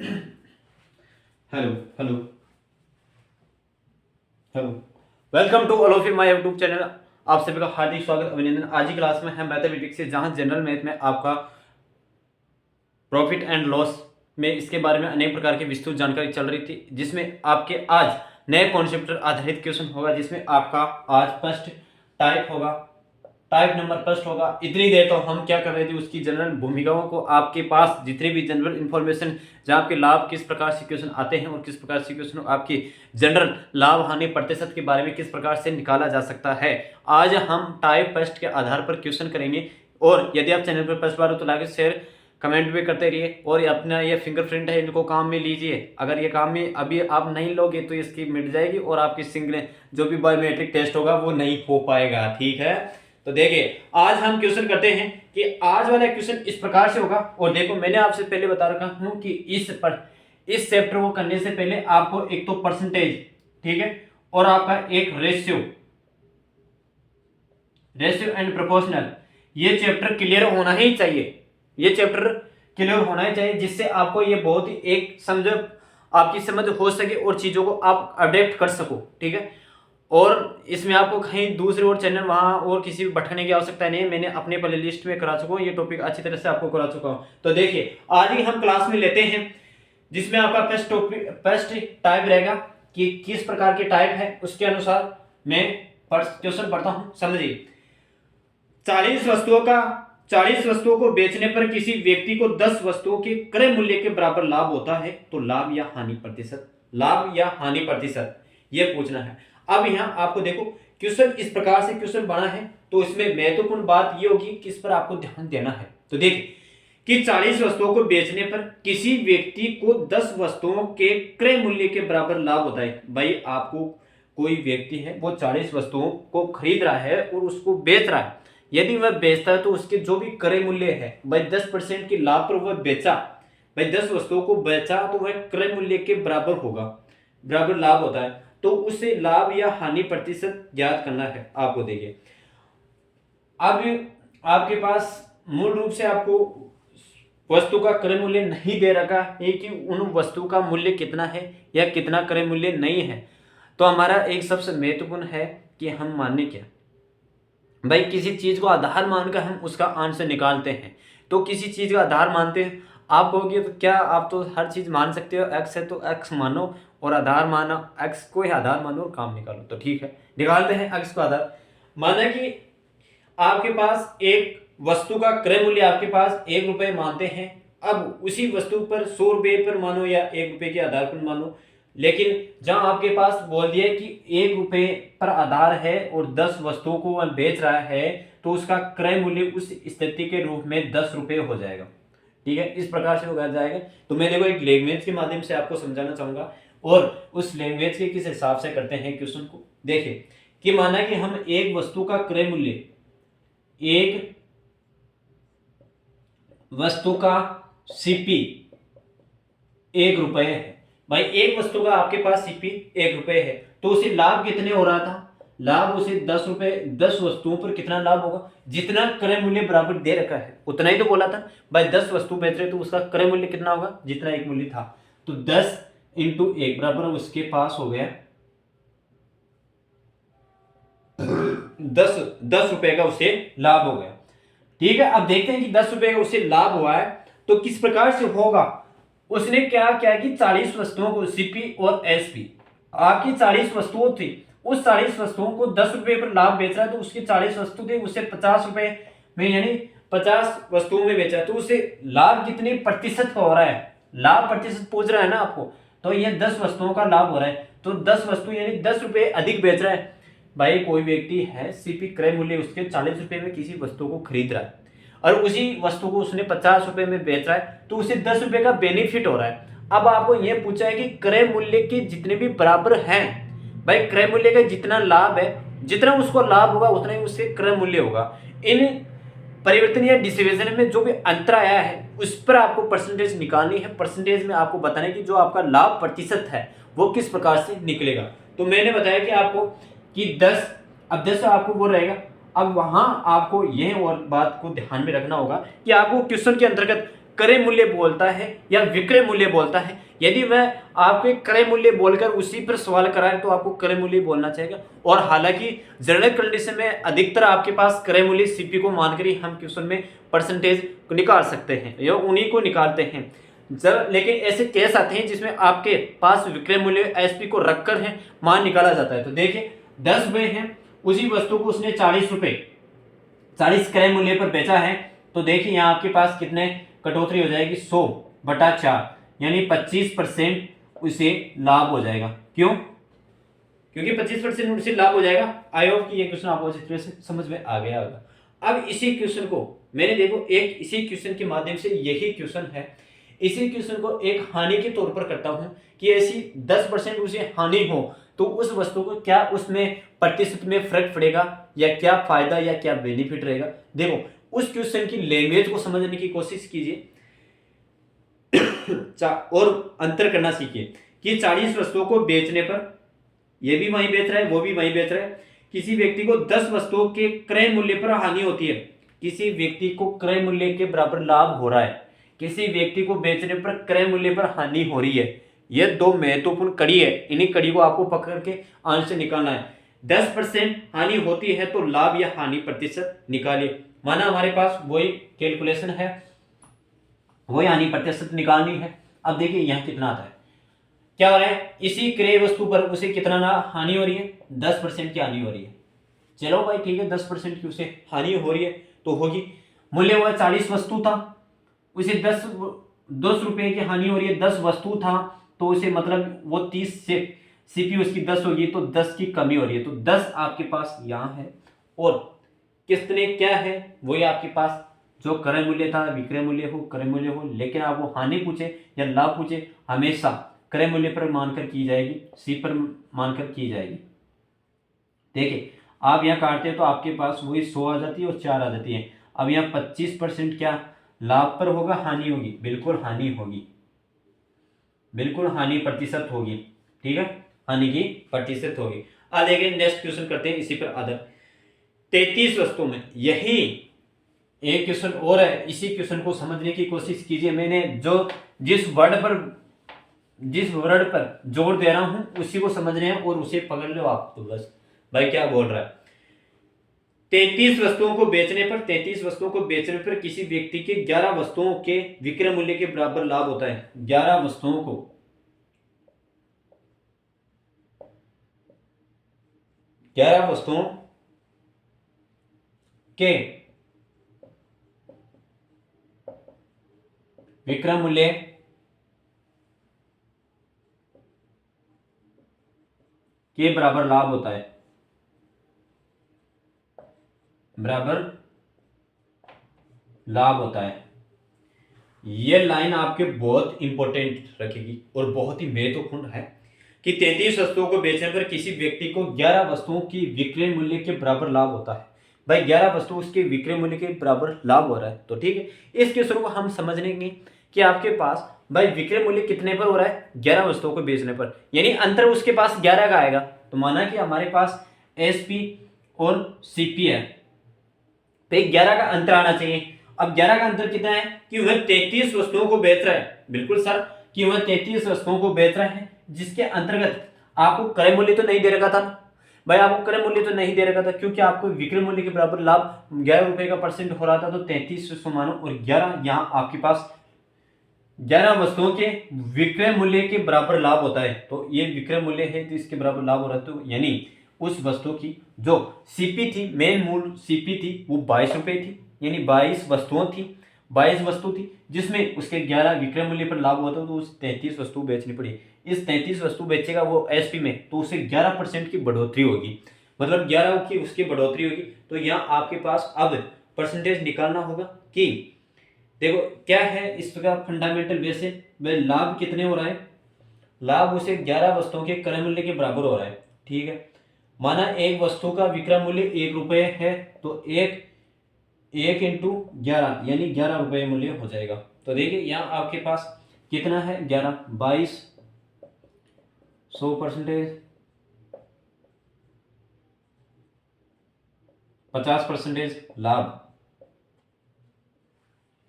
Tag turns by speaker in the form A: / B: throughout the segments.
A: Hello hello hello. Welcome to all of my YouTube channel. आप सभी का हार्दिक स्वागत अभिनंदन। आज की क्लास में है मैथमेटिक्स से, जहां जनरल मैथ में आपका प्रॉफिट एंड लॉस में इसके बारे में अनेक प्रकार की विस्तृत जानकारी चल रही थी, जिसमें आपके आज नए कॉन्सेप्ट आधारित क्वेश्चन होगा, जिसमें आपका आज फर्स्ट टाइप होगा, टाइप नंबर फर्स्ट होगा। इतनी देर तो हम क्या कर रहे थे, उसकी जनरल भूमिकाओं को, आपके पास जितनी भी जनरल इंफॉर्मेशन, जहाँ आपके लाभ किस प्रकार से क्वेश्चन आते हैं और किस प्रकार से क्वेश्चन आपकी जनरल लाभ हानि प्रतिशत के बारे में किस प्रकार से निकाला जा सकता है, आज हम टाइप फर्स्ट के आधार पर क्वेश्चन करेंगे। और यदि आप चैनल पर फर्स्ट बार हो तो लाइक शेयर कमेंट भी करते रहिए, और अपना ये फिंगरप्रिंट है, इनको काम में लीजिए। अगर ये काम में अभी आप नहीं लोगे तो इसकी मिट जाएगी और आपकी सिंगल जो भी बायोमेट्रिक टेस्ट होगा वो नहीं हो पाएगा। ठीक है, तो देखिए आज हम क्वेश्चन करते हैं कि आज वाला क्वेश्चन इस प्रकार से होगा। और देखो, मैंने आपसे पहले बता रखा हूं कि इस चैप्टर को करने से पहले आपको एक तो परसेंटेज, ठीक है, और आपका एक रेशियो एंड प्रोपोर्शनल, ये चैप्टर क्लियर होना ही चाहिए। ये चैप्टर क्लियर होना ही चाहिए, जिससे आपको ये बहुत ही एक समझ, आपकी समझ हो सके और चीजों को आप अडेप्ट कर सको। ठीक है, और इसमें आपको कहीं दूसरे और चैनल वहां और किसी भी भटकने की आवश्यकता नहीं है। मैंने अपने प्ले लिस्ट में करा चुका हूँ, ये टॉपिक अच्छी तरह से आपको करा चुका हूँ। तो देखिए, आज ही हम क्लास में लेते हैं, जिसमें आपका फर्स्ट टाइप रहेगा कि किस प्रकार के टाइप है, उसके अनुसार मैं क्वेश्चन पढ़ता हूँ। समझिए, 40 वस्तुओं को बेचने पर किसी व्यक्ति को 10 वस्तुओं के क्रय मूल्य के बराबर लाभ होता है, तो लाभ या हानि प्रतिशत ये पूछना है। अब यहां आपको देखो, क्वेश्चन इस प्रकार से क्वेश्चन बना है, तो इसमें महत्वपूर्ण बात ये होगी किस पर आपको ध्यान देना है। तो देखिए कि 40 वस्तुओं को बेचने पर किसी व्यक्ति को 10 वस्तुओं के क्रय मूल्य के बराबर लाभ होता है। भाई, आपको कोई व्यक्ति है, वो 40 वस्तुओं को खरीद रहा है और उसको बेच रहा है। यदि वह बेचता है तो उसके जो भी क्रय मूल्य है, भाई 10% के लाभ पर वह बेचा, भाई 10 वस्तुओं को बेचा, तो वह क्रय मूल्य के बराबर होगा, बराबर लाभ होता है। तो उसे लाभ या हानि प्रतिशत ज्ञात करना है आपको। देखिए, अब आपके पास मूल रूप से आपको वस्तु का क्रय मूल्य नहीं दे रखा है कि उन वस्तु का मूल्य कितना है या कितना क्रय मूल्य नहीं है। तो हमारा एक सबसे महत्वपूर्ण है कि हम माने क्या, भाई किसी चीज को आधार मानकर हम उसका आंसर निकालते हैं। तो किसी चीज का आधार मानते हैं, आप कहोगे तो क्या आप तो हर चीज मान सकते हो, एक्स है तो एक्स मानो और आधार मानो, एक्स को ही आधार मानो और काम निकालो। तो ठीक है, निकालते हैं एक्स को आधार। माना कि आपके पास एक वस्तु का क्रय मूल्य आपके पास 1 रुपए मानते हैं। अब उसी वस्तु पर 100 रुपए पर मानो या 1 रुपए के आधार पर मानो, लेकिन जहां आपके पास बोल दिया कि 1 रुपए पर आधार है और 10 वस्तुओं को वह बेच रहा है, तो उसका क्रय मूल्य उस स्थिति के रूप में 10 रुपए हो जाएगा। ठीक है, इस प्रकार से होगा जाएगा। तो मैं देखो एक लैंग्वेज के माध्यम से आपको समझाना चाहूंगा, और उस लैंग्वेज के किस हिसाब से करते हैं क्वेश्चन को। देखिए कि माना कि हम एक वस्तु का क्रय मूल्य, एक वस्तु का सीपी 1 रुपए है। भाई एक वस्तु का आपके पास सीपी 1 रुपए है, तो उसे लाभ कितने हो रहा था, लाभ उसे 10 रुपए, 10 वस्तुओं पर कितना लाभ होगा, जितना क्रय मूल्य बराबर दे रखा है उतना ही तो बोला था। भाई 10 वस्तु बेच रहे तो उसका क्रय मूल्य कितना होगा, जितना एक मूल्य था। तो 10 इंटू 1 बराबर उसके पास हो गया 10 रुपए का उसे लाभ हो गया। ठीक है, अब देखते हैं कि 10 रुपए का उसे लाभ हुआ है तो किस प्रकार से होगा। उसने क्या किया कि 40 वस्तुओं को, सीपी और एसपी आपकी 40 वस्तुओं थी, उस 40 वस्तुओं को 10 रुपए पर लाभ बेच रहा है, तो उसकी 40 वस्तु थे, उससे 50 रुपए में, यानी 50 वस्तुओं में बेचा, तो उसे लाभ कितने प्रतिशत का हो रहा है, लाभ प्रतिशत पूछ रहा है ना आपको। तो ये 10 वस्तुओं का लाभ हो रहा है, तो 10 वस्तु यानी 10 रुपए अधिक बेच रहा है। भाई कोई व्यक्ति है, सीपी क्रय मूल्य उसके 40 रुपए में किसी वस्तु को खरीद रहा है और उसी वस्तु को उसने 50 रुपए में बेच रहा है, तो उसे 10 रुपए का बेनिफिट हो रहा है। अब आपको यह पूछा है कि क्रय मूल्य के जितने भी बराबर हैं, भाई क्रय मूल्य का जितना लाभ है, जितना उसको लाभ होगा उतना ही उसके क्रय मूल्य होगा। इन परिवर्तन या डिविजन में जो भी अंतर आया है उस पर आपको परसेंटेज निकालनी है। परसेंटेज में आपको बताना है कि जो आपका लाभ प्रतिशत है वो किस प्रकार से निकलेगा। तो मैंने बताया कि आपको कि 10, अब 10 आपको वो रहेगा। अब वहां आपको यह और बात को ध्यान में रखना होगा कि आपको क्वेश्चन के अंतर्गत क्रय मूल्य बोलता है या विक्रय मूल्य बोलता है। यदि वह आपके क्रय मूल्य बोलकर उसी पर सवाल कराए तो आपको क्रय मूल्य बोलना चाहिए। और हालांकि जनरल कंडीशन में अधिकतर आपके पास क्रय मूल्य सीपी को मानकर ही हम क्वेश्चन में परसेंटेज निकाल सकते हैं या उन्हीं को निकालते हैं। जब लेकिन ऐसे केस आते हैं जिसमें आपके पास विक्रय मूल्य एसपी को रखकर है मान निकाला जाता है। तो देखिए 10 रुपए हैं, उसी वस्तु को उसने 40 रुपए 40 क्रय मूल्य पर बेचा है। तो देखिए यहाँ आपके पास कितने कटौती हो जाएगी 100/4 यानी 25% उसे लाभ हो जाएगा। क्यों? क्योंकि 25% उसे लाभ हो जाएगा। आई होप कि ये क्वेश्चन आपको अच्छी तरह से समझ में आ गया होगा। अब इसी क्वेश्चन को मैंने देखो एक इसी क्वेश्चन के माध्यम से यही क्वेश्चन है, इसी क्वेश्चन को एक हानि के तौर पर करता हूं कि ऐसी 10% उसे हानि हो तो उस वस्तु को क्या उसमें प्रतिशत में फर्क पड़ेगा या क्या फायदा या क्या बेनिफिट रहेगा। देखो उस क्वेश्चन की लैंग्वेज को समझने की कोशिश कीजिए और अंतर करना सीखिए कि 40 वस्तुओं को बेचने पर ये भी वहीं बेच रहा है वो भी वहीं बेच रहा है, किसी व्यक्ति को 10 वस्तुओं के क्रय मूल्य पर हानि होती है, किसी व्यक्ति को क्रय मूल्य के बराबर लाभ हो रहा है, किसी व्यक्ति को बेचने पर क्रय मूल्य पर हानि हो रही है। ये दो महत्वपूर्ण कड़ी है, इन्हीं कड़ी को आपको पकड़ के आंसर निकालना है। 10% हानि होती है तो लाभ या हानि प्रतिशत निकालिए। माना हमारे पास वही कैलकुलेशन है, वही हानि प्रतिशत निकालनी है। अब देखिए यहाँ कितना आता है, क्या हो रहा है, इसी क्रय वस्तु पर उसे कितना ना हानि हो रही है, 10% की हानि हो रही है। चलो भाई ठीक है 10% की उसे हानि हो रही है तो होगी। मूल्य हुआ 40 वस्तु था, उसे 10 रुपए की हानि हो रही है, 10 वस्तु था तो उसे मतलब वो 30 से सीपी उसकी 10 होगी तो 10 की कमी हो रही है। तो 10 आपके पास यहाँ है और कितने क्या है वही आपके पास जो क्रय मूल्य था, विक्रय मूल्य हो क्रय मूल्य हो, लेकिन आप वो हानि पूछे या लाभ पूछे हमेशा क्रय मूल्य पर मानकर की जाएगी, सी पर मानकर की जाएगी। देखिए आप यहाँ काटते हैं तो आपके पास वही 100 आ जाती है और 4 आ जाती है। अब यहाँ 25% क्या लाभ पर होगा, हानि होगी, बिल्कुल हानि होगी, बिल्कुल हानि प्रतिशत होगी। ठीक है, हानि की प्रतिशत होगी। अब देखिए नेक्स्ट क्वेश्चन करते हैं इसी पर आधार 33 वस्तुओं में। यही एक क्वेश्चन और है, इसी क्वेश्चन को समझने की कोशिश कीजिए। मैंने जो जिस वर्ड पर जोर दे रहा हूं उसी को समझने हैं और उसे पकड़ लो आप तो बस। भाई क्या बोल रहा है, 33 वस्तुओं को बेचने पर 33 वस्तुओं को बेचने पर किसी व्यक्ति के 11 वस्तुओं के विक्रय मूल्य के बराबर लाभ होता है। 11 वस्तुओं को 11 वस्तुओं के विक्रय मूल्य के बराबर लाभ होता है, बराबर लाभ होता है। यह लाइन आपके बहुत इंपॉर्टेंट रखेगी और बहुत ही महत्वपूर्ण है कि 33 वस्तुओं को बेचने पर किसी व्यक्ति को 11 वस्तुओं की विक्रय मूल्य के बराबर लाभ होता है। भाई 11 वस्तु उसके विक्रय मूल्य के बराबर लाभ हो रहा है तो ठीक है। इस क्वेश्चन को हम समझ लेंगे कि आपके पास भाई विक्रय मूल्य कितने पर हो रहा है, 11 वस्तुओं को बेचने पर, यानी अंतर उसके पास 11 का आएगा। तो माना कि हमारे पास एसपी और सीपी है तो 11 का अंतर आना चाहिए। अब 11 का अंतर कितना है कि वह 33 वस्तुओं को बेच रहा है, बिल्कुल सर कि वह 33 वस्तुओं को बेच रहा है जिसके अंतर्गत आपको क्रय मूल्य तो नहीं दे रखा था भाई, आपको क्रय मूल्य तो नहीं दे रखा था क्योंकि आपको विक्रय मूल्य के बराबर लाभ 11 रुपए का परसेंट हो रहा था। तो 33 मानो और 11 यहाँ आपके पास 11 वस्तुओं के विक्रय मूल्य के बराबर लाभ होता है। तो ये विक्रय मूल्य है तो इसके बराबर लाभ हो रहा है। तो यानी उस वस्तु की जो सीपी थी, मेन मूल सीपी थी वो 22 रुपए थी, यानी 22 वस्तुओं थी, 22 वस्तु थी जिसमें उसके 11 विक्रय मूल्य पर लाभ हुआ था। तो उस 33 वस्तु बेचनी पड़ी। इस 33 वस्तु बेचेगा वो एसपी में तो उसे 11% की बढ़ोतरी होगी, मतलब 11 की उसकी बढ़ोतरी होगी। तो यहाँ आपके पास अब परसेंटेज निकालना होगा कि देखो क्या है इसका फंडामेंटल बेसिस में लाभ कितने हो रहा है, लाभ उसे 11 वस्तुओं के क्रय मूल्य के बराबर हो रहा है। ठीक है, माना एक वस्तु का विक्रय मूल्य 1 रुपये है तो एक इंटू 11 यानी 11 रुपये मूल्य हो जाएगा। तो देखिए यहाँ आपके पास कितना है 11, 22, 100%, 50% लाभ,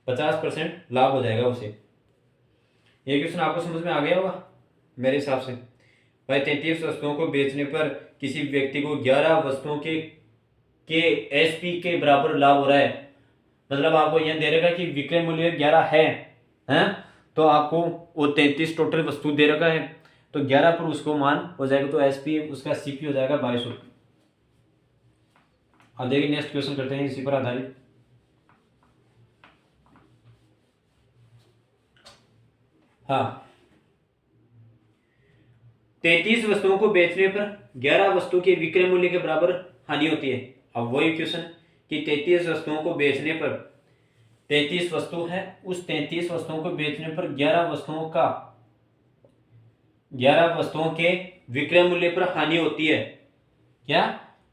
A: 50% लाभ हो जाएगा उसे। ये क्वेश्चन आपको समझ में आ गया होगा मेरे हिसाब से। भाई 33 वस्तुओं को बेचने पर किसी व्यक्ति को 11 वस्तुओं के एसपी के बराबर लाभ हो रहा है। मतलब आपको यह दे रखा है कि विक्रय मूल्य 11 है, हैं? तो आपको वो 33 टोटल वस्तु दे रखा है, तो 11 पर उसको मान हो जाएगा, तो एसपी उसका सीपी हो जाएगा 22 रुपये। अब देखिए नेक्स्ट क्वेश्चन करते हैं इसी पर आधारित। हाँ, 33 वस्तुओं को बेचने पर 11 वस्तु के विक्रय मूल्य के बराबर हानि होती है। अब वही क्वेश्चन कि 33 वस्तुओं को बेचने पर 33 वस्तु है, उस 33 वस्तुओं को बेचने पर 11 वस्तुओं के विक्रय मूल्य पर हानि होती है। क्या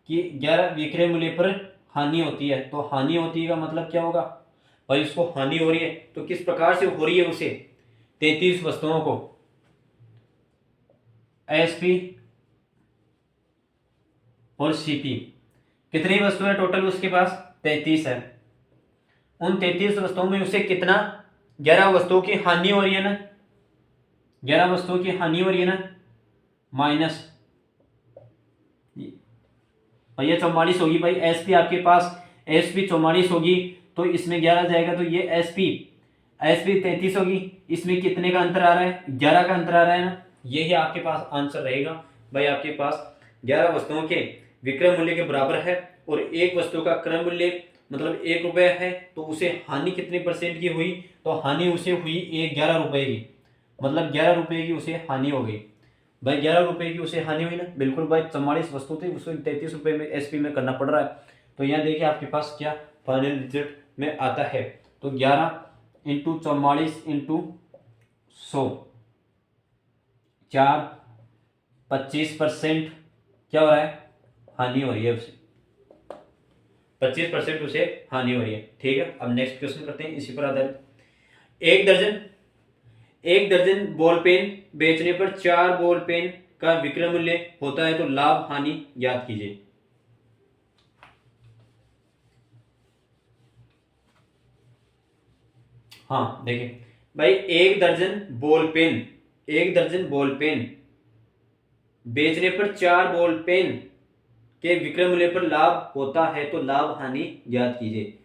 A: कि 11 विक्रय मूल्य पर हानि होती है, तो हानि होती है का मतलब क्या होगा भाई, उसको हानि हो रही है, तो किस प्रकार से हो रही है उसे 33 वस्तुओं को एसपी और सीपी, कितनी वस्तु है टोटल उसके पास 33 है, उन 33 वस्तुओं में उसे कितना 11 वस्तुओं की हानि हो रही है ना, 11 वस्तुओं की हानि हो रही है ना, माइनस ये 44 होगी भाई। एसपी आपके पास एसपी 44 होगी, तो इसमें 11 जाएगा, तो ये एसपी 33 होगी, इसमें कितने का अंतर आ रहा है 11 का अंतर आ रहा है ना, यही आपके पास आंसर रहेगा भाई। आपके पास 11 वस्तुओं के विक्रय मूल्य के बराबर है और एक वस्तु का क्रय मूल्य मतलब 1 रुपये है, तो उसे हानि कितने परसेंट की हुई, तो हानि उसे हुई 11 रुपये की, मतलब 11 रुपये की उसे हानि हो गई भाई। 11 रुपये की उसे हानि हुई ना, बिल्कुल भाई। 44 वस्तु थी, उसको 33 रुपये में एसपी में करना पड़ रहा है, तो यहाँ देखिए आपके पास क्या फाइनल रिजल्ट में आता है, तो 11 इंटू 44 इंटू 100 4 25% क्या हो रहा है, हानि हो रही है उसे, 25% उसे हानि हो रही है। ठीक है, अब नेक्स्ट क्वेश्चन करते हैं इसी पर आधारित। एक दर्जन बॉल पेन बेचने पर 4 बॉल पेन का विक्रय मूल्य होता है, तो लाभ हानि ज्ञात कीजिए। हाँ देखिए भाई, एक दर्जन बॉल पेन बेचने पर 4 बॉल पेन के विक्रय मूल्य पर लाभ होता है, तो लाभ हानि ज्ञात कीजिए।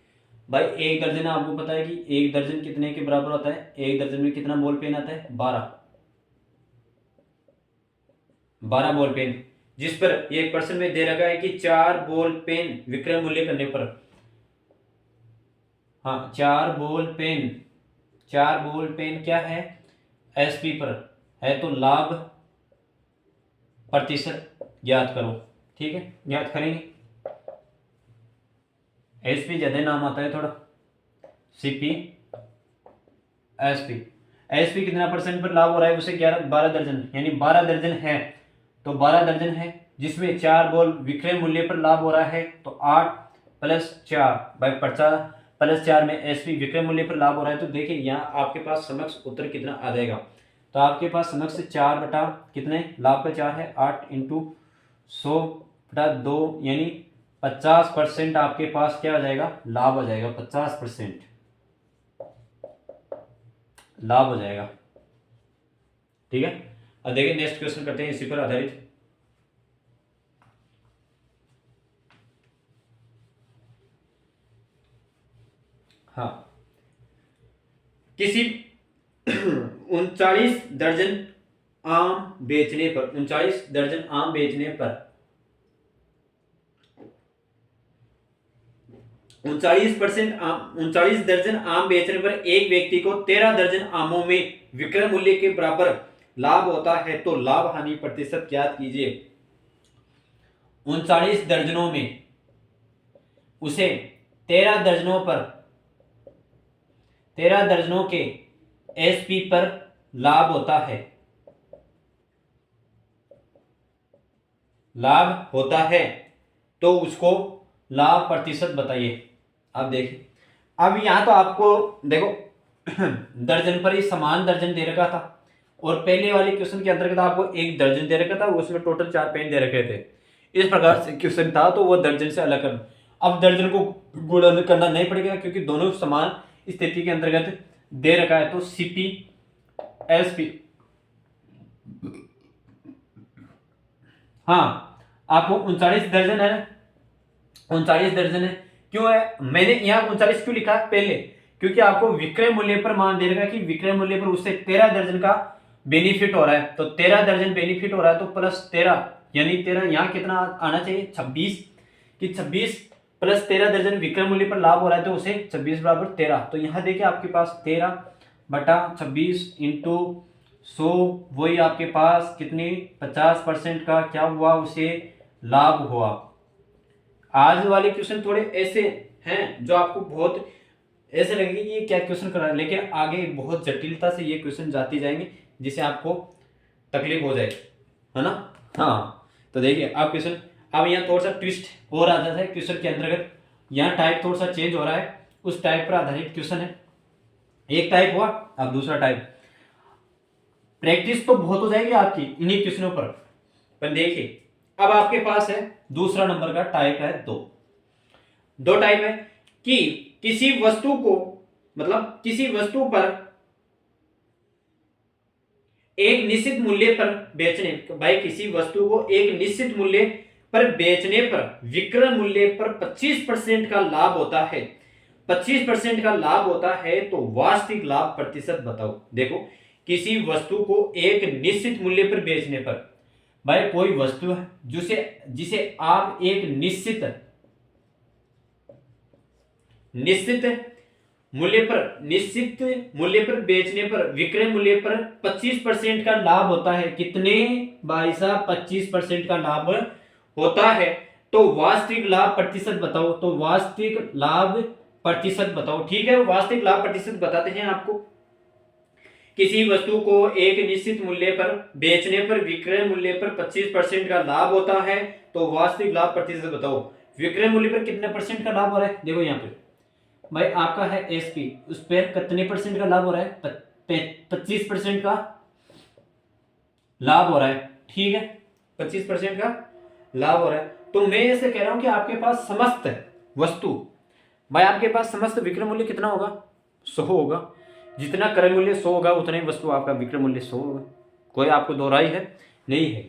A: भाई एक दर्जन आपको पता है कि एक दर्जन कितने के बराबर होता है, एक दर्जन में कितना बॉल पेन आता है 12 बॉल पेन, जिस पर एक पर्सन में दे रखा है कि 4 बॉल पेन विक्रय मूल्य करने पर, हाँ 4 बॉल पेन क्या है एसपी पर है, तो लाभ प्रतिशत ज्ञात करो। ठीक है, ज्ञात करेंगे। एसपी ज्यादा नाम आता है थोड़ा, सीपी एसपी कितना परसेंट पर लाभ हो रहा है उसे 12 दर्जन, यानी 12 दर्जन है, तो 12 दर्जन है जिसमें 4 बॉल विक्रय मूल्य पर लाभ हो रहा है, तो 8 + 4 भाई 50 + 4 में एसपी विक्रय मूल्य पर लाभ हो रहा है। तो देखिए यहाँ आपके पास समक्ष उत्तर कितना आ जाएगा, तो आपके पास समक्ष 4 बटा कितने लाभ का 4 है 8 इंटू 100/2 यानी 50% आपके पास क्या हो जाएगा, लाभ हो जाएगा, 50% लाभ हो जाएगा। ठीक है, अब देखिए नेक्स्ट क्वेश्चन करते हैं इसी पर आधारित। हाँ, किसी 39 दर्जन आम बेचने पर 39 दर्जन आम बेचने पर 39 दर्जन आम बेचने पर एक व्यक्ति को 13 दर्जन आमों में विक्रय मूल्य के बराबर लाभ होता है, तो लाभ हानि प्रतिशत ज्ञात कीजिए। 39 दर्जनों में उसे 13 दर्जनों के एसपी पर लाभ होता है, तो उसको लाभ प्रतिशत बताइए। अब देखिए, अब यहां तो आपको देखो दर्जन पर ही समान दर्जन दे रखा था, और पहले वाले क्वेश्चन के अंतर्गत आपको एक दर्जन दे रखा था, उसमें टोटल 4 पेन दे रखे थे। इस प्रकार से क्वेश्चन था, तो वो दर्जन से अलग कर, अब दर्जन को गुणन करना नहीं पड़ेगा क्योंकि दोनों समान स्थिति के अंतर्गत दे रखा है। तो सीपी एसपी, हाँ आपको 39 दर्जन है, 39 दर्जन है। क्यों है, मैंने यहाँ 39 क्यों लिखा है पहले, क्योंकि आपको विक्रय मूल्य पर मान दे रखा है कि विक्रय मूल्य पर उससे 13 दर्जन का बेनिफिट हो रहा है। तो 13 दर्जन बेनिफिट हो रहा है तो प्लस 13 यानी 13 यहाँ कितना आना चाहिए 26, कि 26 प्लस 13 दर्जन विक्रय मूल्य पर लाभ हो रहा है तो उसे 26 बराबर 13। तो यहाँ देखिए आपके पास 13/26 इंटू 100, वही आपके पास कितनी 50% का क्या हुआ उसे लाभ हुआ। आज वाले क्वेश्चन थोड़े ऐसे हैं जो आपको बहुत ऐसे लगेगा कि ये क्या क्वेश्चन कर रहा है, लेकिन आगे बहुत जटिलता से ये क्वेश्चन जाते जाएंगे जिससे आपको तकलीफ हो जाए, है ना। हाँ तो देखिए आप क्वेश्चन, अब यहाँ थोड़ा सा ट्विस्ट और आ जाता है क्वेश्चन के अंतर्गत, यहाँ टाइप थोड़ा सा चेंज हो रहा है, उस टाइप पर आधारित क्वेश्चन है। एक टाइप हुआ, अब दूसरा टाइप। प्रैक्टिस तो बहुत हो जाएगी आपकी इन्हीं क्वेश्चनों पर देखिए अब आपके पास है दूसरा नंबर का टाइप है दो टाइप है कि किसी वस्तु को, मतलब किसी वस्तु पर एक निश्चित मूल्य पर बेचने, भाई किसी वस्तु को एक निश्चित मूल्य पर बेचने पर विक्रय मूल्य पर 25% का लाभ होता है, 25% का लाभ होता है, तो वास्तविक लाभ प्रतिशत बताओ। देखो किसी वस्तु को एक निश्चित मूल्य पर बेचने पर, भाई कोई वस्तु है जिसे आप एक निश्चित मूल्य पर बेचने पर विक्रय मूल्य पर 25% का लाभ होता है। कितने भाई साहब 25% का लाभ होता है, तो वास्तविक लाभ प्रतिशत बताओ। तो वास्तविक लाभ प्रतिशत बताओ, ठीक है। वास्तविक लाभ प्रतिशत बताते हैं आपको। किसी वस्तु को एक निश्चित मूल्य पर बेचने पर विक्रय मूल्य पर 25% का लाभ होता है, तो वास्तविक लाभ प्रतिशत बताओ। विक्रय मूल्य पर कितने परसेंट का लाभ हो रहा है, देखो यहाँ पे भाई आपका है एसपी, उस पर कितने परसेंट का लाभ हो रहा है, 25% का लाभ हो रहा है, ठीक है 25% का लाभ हो रहा है। तो मैं ऐसे कह रहा हूं कि आपके पास समस्त वस्तु, भाई आपके पास समस्त विक्रय मूल्य कितना होगा 100 होगा, जितना क्रय मूल्य 100 होगा उतना ही वस्तु आपका विक्रय मूल्य 100 होगा। कोई आपको दोहराई है नहीं है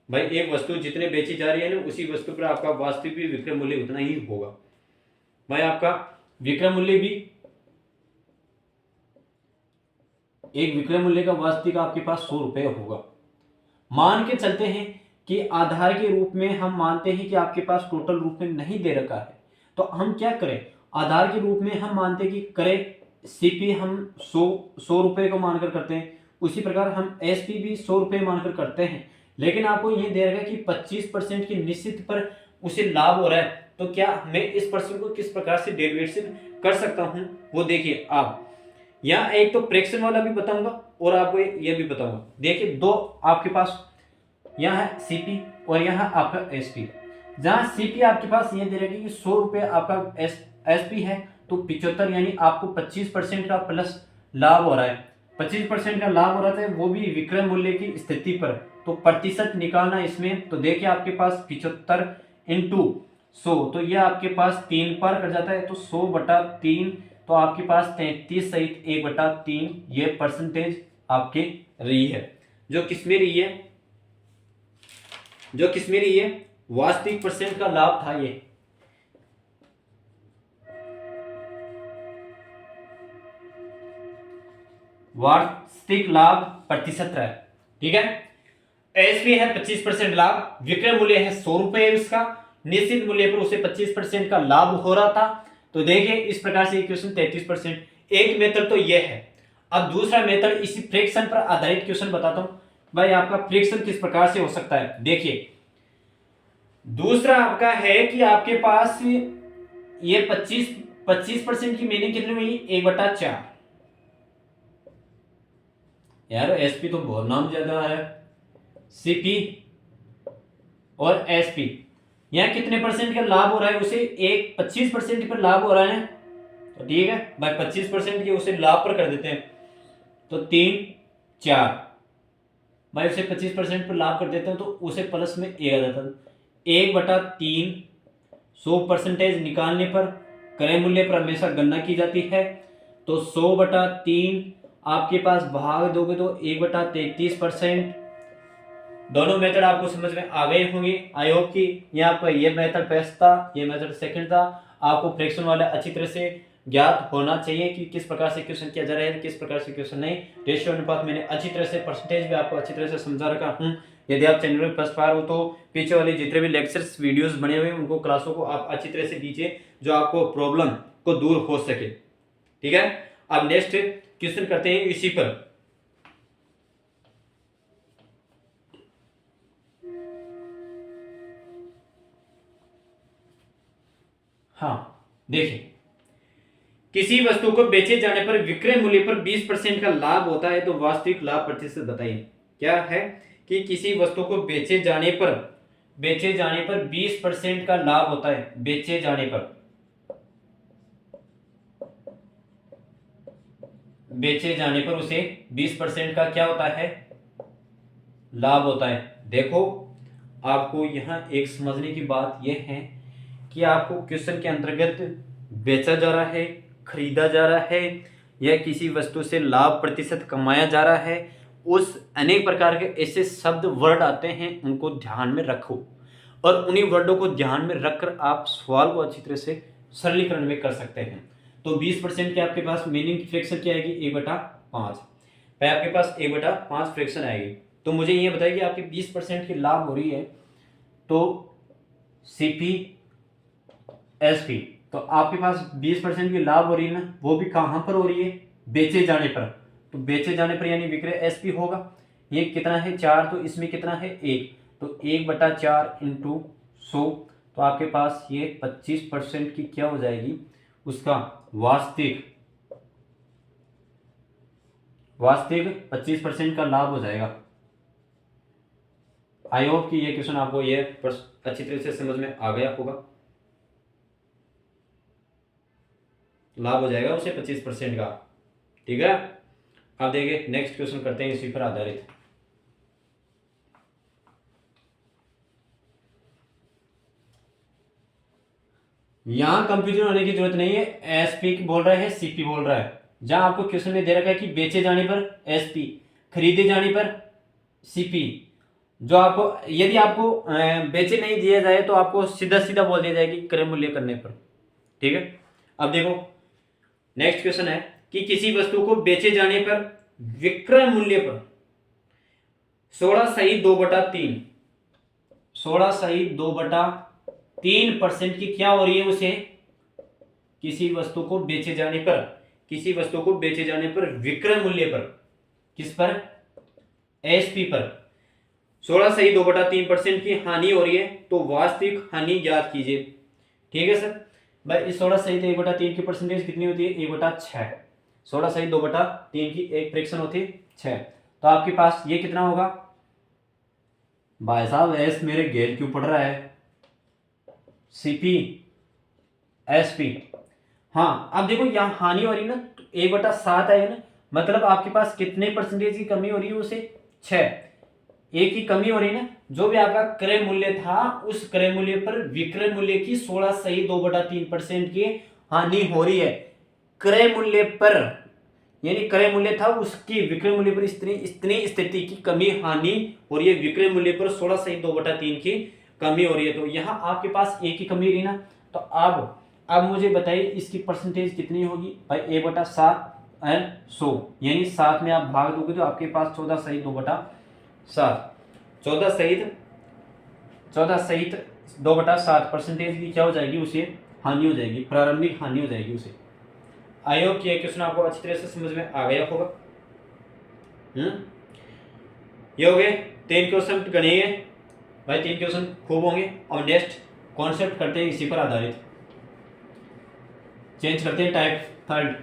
A: भाई, एक वस्तु जितने बेची जा रही है ना उसी वस्तु पर आपका वास्तविक भी विक्रय मूल्य उतना ही होगा। भाई आपका विक्रय मूल्य भी, एक विक्रय मूल्य का वास्तविक आपके पास 100 रुपये होगा। मान के चलते हैं कि आधार के रूप में हम मानते हैं कि आपके पास टोटल रूप में नहीं दे रखा है, तो हम क्या करें, आधार के रूप में हम मानते हैं कि करें सीपी हम 100 रुपये को मानकर करते हैं, उसी प्रकार हम एसपी भी 100 रुपये मानकर करते हैं। लेकिन आपको ये दे रखा है कि 25% की निश्चित पर उसे लाभ हो रहा है, तो क्या मैं इस पर्सन को किस प्रकार से डेरिवेशन कर सकता हूं वो देखिए आप। यहाँ एक तो फ्रैक्शन वाला भी बताऊंगा और आपको ये भी बताऊंगा। देखिए दो आपके पास यहाँ है सीपी और यहाँ आपका एसपी। जहाँ सीपी आपके पास ये दे रखी कि 100 रुपये आपका एसपी है, तो 75 यानी आपको 25% का प्लस लाभ हो रहा है, 25% का लाभ हो रहा है, वो भी विक्रय मूल्य की स्थिति पर। तो प्रतिशत निकालना इसमें, तो देखिए आपके पास 75 इंटू 100, तो ये आपके पास 3 पर कट जाता है, तो 100/3, तो आपके पास 33 सहित 1/3 ये परसेंटेज आपके रही है, जो किसमें रही है, वास्तविक परसेंट का लाभ था ये। वास्तविक लाभ प्रतिशत है, ठीक है। एसपी है 25% लाभ, विक्रय मूल्य है 100 रुपये, उसका निश्चित मूल्य पर उसे 25% का लाभ हो रहा था। तो देखिए इस प्रकार से क्वेश्चन 33%। एक मेथड तो यह है। अब दूसरा मेथड इसी फ्रैक्शन पर आधारित क्वेश्चन बताता हूं। भाई आपका फ्रैक्शन किस प्रकार से हो सकता है, देखिए दूसरा आपका है कि आपके पास ये 25% की मीनिंग कितनी हुई, 1/4। यार एसपी तो बहुत नाम ज्यादा है, सीपी और एसपी, यहाँ कितने परसेंट का लाभ हो रहा है, उसे 25% पर लाभ हो रहा है, तो ठीक है भाई 25% के उसे लाभ पर कर देते हैं, तो 3 4 भाई उसे 25% पर लाभ कर देते हैं, तो उसे प्लस में 1 आ जाता है। 1/3 100% निकालने पर क्रय मूल्य पर हमेशा गणना की जाती है, तो 100/3 आपके पास भाग दोगे तो 1/33%। दोनों मेथड आपको समझ में आ गए होंगे। आई होप कि ये आपका ये मेथड फर्स्ट था, ये मेथड सेकंड था। आपको फ्रैक्शन वाला अच्छी तरह से ज्ञात होना चाहिए कि किस प्रकार से क्वेश्चन किया जा रहा है, किस प्रकार से क्वेश्चन नहीं। रेशियो अनुपात मैंने अच्छी तरह से, परसेंटेज भी आपको अच्छी तरह से समझा रखा हूँ। यदि आप चैनल पर फर्स्ट बार हो तो पीछे वाले जितने भी लेक्चर्स वीडियोस बने हुए हैं उनको, क्लासों को आप अच्छी तरह से दीजिए, जो आपको प्रॉब्लम को दूर हो सके। ठीक है, अब नेक्स्ट क्वेश्चन करते हैं इसी पर। हाँ देखिए, किसी वस्तु को बेचे जाने पर विक्रय मूल्य पर 20% का लाभ होता है तो वास्तविक लाभ प्रतिशत बताइए। क्या है कि किसी वस्तु को बेचे जाने पर 20% का लाभ होता है। बेचे जाने पर उसे 20% का क्या होता है, लाभ होता है। देखो, आपको यहां एक समझने की बात यह है कि आपको क्वेश्चन के अंतर्गत बेचा जा रहा है, खरीदा जा रहा है, या किसी वस्तु से लाभ प्रतिशत कमाया जा रहा है, उस अनेक प्रकार के ऐसे शब्द वर्ड आते हैं, उनको ध्यान में रखो और उन्हीं वर्डों को ध्यान में रखकर आप सवाल को अच्छी तरह से सरलीकरण में कर सकते हैं। तो 20% के आपके पास मीनिंग फ्रैक्शन क्या आएगी, 1/5। भाई आपके पास 1/5 फ्रैक्शन आएगी। तो मुझे ये बताइए कि आपकी 20% की लाभ हो रही है तो सीपी एसपी, तो आपके पास 20% की लाभ हो रही है ना, वो भी कहां पर हो रही है, बेचे जाने पर। तो बेचे जाने पर यानी विक्रय एसपी होगा। ये कितना है, 4, तो इसमें कितना है, 1, तो 1/4 इंटू 100, तो आपके पास ये 25% की क्या हो जाएगी, उसका वास्तविक 25% का लाभ हो जाएगा। आई होप कि ये क्वेश्चन आपको ये अच्छी तरह से समझ में आ गया होगा। लाभ हो जाएगा उसे 25% का। ठीक है, अब देखिए नेक्स्ट क्वेश्चन करते हैं इसी पर आधारित। यहां कंफ्यूजन होने की जरूरत नहीं है, एसपी बोल रहा है, सीपी बोल रहा है। जहां आपको क्वेश्चन में दे रखा है कि बेचे जाने पर एसपी, खरीदे जाने पर सीपी, जो आपको यदि आपको बेचे नहीं दिया जाए तो आपको सीधा सीधा बोल दिया जाएगी क्रय मूल्य करने पर। ठीक है, अब देखो नेक्स्ट क्वेश्चन है कि किसी वस्तु को बेचे जाने पर विक्रय मूल्य पर 16(2/3 16(2/3% की क्या हो रही है उसे, किसी वस्तु को बेचे जाने पर विक्रय मूल्य पर, किस पर, एसपी पर 16(2/3% की हानि हो रही है तो वास्तविक हानि ज्ञात कीजिए। ठीक है सर, भाई इस 16(1/3 की परसेंटेज कितनी होती है, 1/6। 16(2/3 की एक फ्रैक्शन होती है 6, तो आपके पास ये कितना होगा, भाई साहब एस मेरे घेर क्यों पड़ रहा है, सीपी एसपी। हाँ अब देखो यहाँ हानि हो रही है ना, तो 1/7 आएगा ना, मतलब आपके पास कितने परसेंटेज की कमी हो रही है उसे, 6, एक की कमी हो रही है ना। जो भी आपका क्रय मूल्य था उस क्रय मूल्य पर विक्रय मूल्य की 16(2/3% की हानि हो रही है। क्रय मूल्य पर यानी क्रय मूल्य था उसकी विक्रय मूल्य पर इतनी स्थिति की कमी हानि हो रही है, विक्रय मूल्य पर 16(2/3 की कमी हो रही है। तो यहाँ आपके पास एक की कमी रही ना, तो अब मुझे बताइए इसकी परसेंटेज कितनी होगी, भाई 1/7 एंड 100 यानी 7 में आप भाग दोगे तो आपके पास 14(2/7 14(2/7 परसेंटेज की क्या हो जाएगी, उसे हानि हो जाएगी, प्रारंभिक हानि हो जाएगी उसे। आई होप कि ये क्वेश्चन आपको अच्छी तरह से समझ में आ गया होगा। ये हो गए 3 क्वेश्चन गणेंगे भाई, 3 क्वेश्चन खूब होंगे। और नेक्स्ट कॉन्सेप्ट करते हैं इसी पर आधारित, चेंज करते हैं टाइप थर्ड।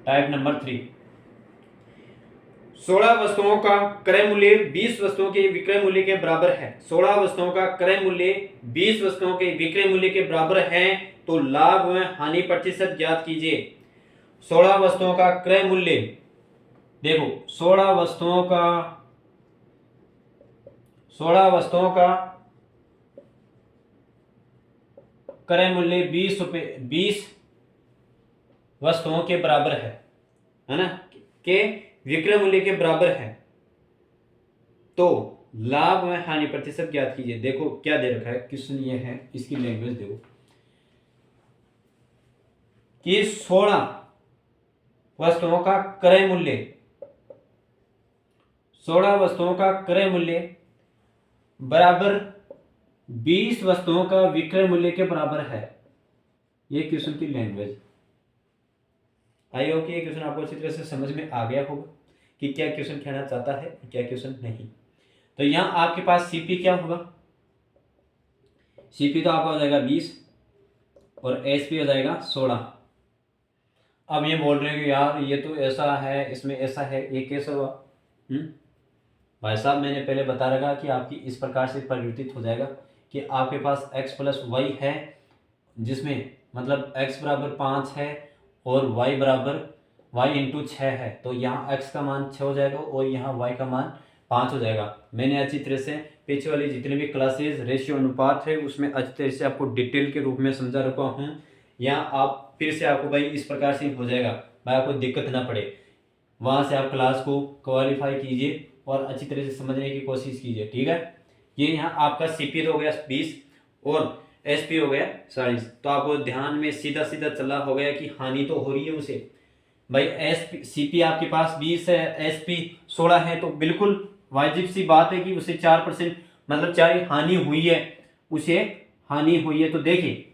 A: टाइप नंबर 3, 16 वस्तुओं का क्रय मूल्य 20 वस्तुओं के विक्रय मूल्य के बराबर है। 16 वस्तुओं का क्रय मूल्य 20 वस्तुओं के विक्रय मूल्य के बराबर है तो लाभ व हानि प्रतिशत ज्ञात कीजिए। 16 वस्तुओं का क्रय मूल्य, देखो 16 वस्तुओं का क्रय मूल्य 20 वस्तुओं के बराबर है ना, के विक्रय मूल्य के बराबर है, तो लाभ में हानि प्रतिशत ज्ञात कीजिए। देखो क्या दे रखा है क्वेश्चन, ये है, इसकी लैंग्वेज देखो कि 16 वस्तुओं का क्रय मूल्य, 16 वस्तुओं का क्रय मूल्य बराबर 20 वस्तुओं का विक्रय मूल्य के बराबर है। ये क्वेश्चन की लैंग्वेज। आई होप कि ये क्वेश्चन आपको अच्छी तरह से समझ में आ गया होगा कि क्या क्वेश्चन कहना चाहता है और क्या क्वेश्चन नहीं। तो यहाँ आपके पास सीपी क्या होगा, सीपी तो आपका हो जाएगा 20 और एसपी हो जाएगा 16। अब ये बोल रहे हैं कि यार ये तो ऐसा है, इसमें ऐसा है, ये कैसे हुआ? भाई साहब मैंने पहले बता रखा कि आपकी इस प्रकार से परिवर्तित हो जाएगा कि आपके पास x प्लस वाई है, जिसमें मतलब x बराबर 5 है और y बराबर y इंटू 6 है, तो यहाँ x का मान 6 हो जाएगा और यहाँ y का मान 5 हो जाएगा। मैंने अच्छी तरह से पीछे वाली जितने भी क्लासेज रेशियो अनुपात है उसमें अच्छी तरह से आपको डिटेल के रूप में समझा रखा हूँ। यहाँ आप फिर से आपको भाई इस प्रकार से हो जाएगा, भाई आपको दिक्कत ना पड़े, वहाँ से आप क्लास को क्वालिफाई कीजिए और अच्छी तरह से समझने की कोशिश कीजिए, ठीक है। ये यहाँ आपका सीपी तो हो गया 20 और एसपी हो गया 40, तो आपको ध्यान में सीधा सीधा चला हो गया कि हानि तो हो रही है उसे। भाई एसपी सीपी आपके पास 20 है, एसपी 16 है, तो बिल्कुल वाजिब सी बात है कि उसे 4% मतलब चाहे हानि हुई है, उसे हानि हुई है। तो देखिए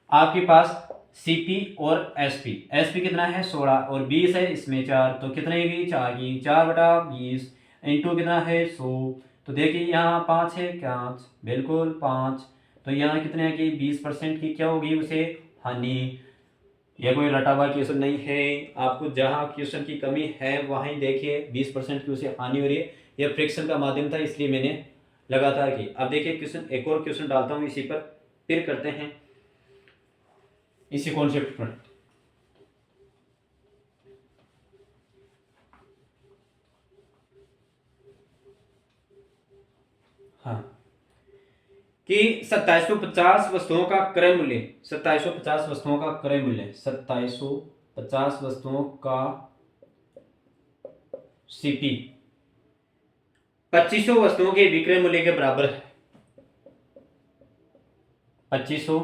A: आपके पास सीपी और एसपी, एसपी कितना है 16 और 20 है, इसमें 4, तो कितने की 4 की 4/20 इंटू कितना है 100, तो देखिए यहाँ 5 है, 5 बिल्कुल 5, तो यहाँ कितने की 20% की क्या होगी उसे हानि। यह कोई रटा हुआ क्वेश्चन नहीं है, आपको जहाँ क्वेश्चन की कमी है वहीं देखिए 20% की उसे हानि हो रही है। यह फ्रिक्शन का माध्यम था इसलिए मैंने लगातार की। अब देखिए क्वेश्चन, एक और क्वेश्चन डालता हूँ इसी पर, फिर करते हैं इसी कॉन्सेप्ट पर। हाँ कि 2750 वस्तुओं का क्रय मूल्य, 2750 वस्तुओं का क्रय मूल्य, 2750 वस्तुओं का सीपी 2500 वस्तुओं के विक्रय मूल्य के बराबर है। 2500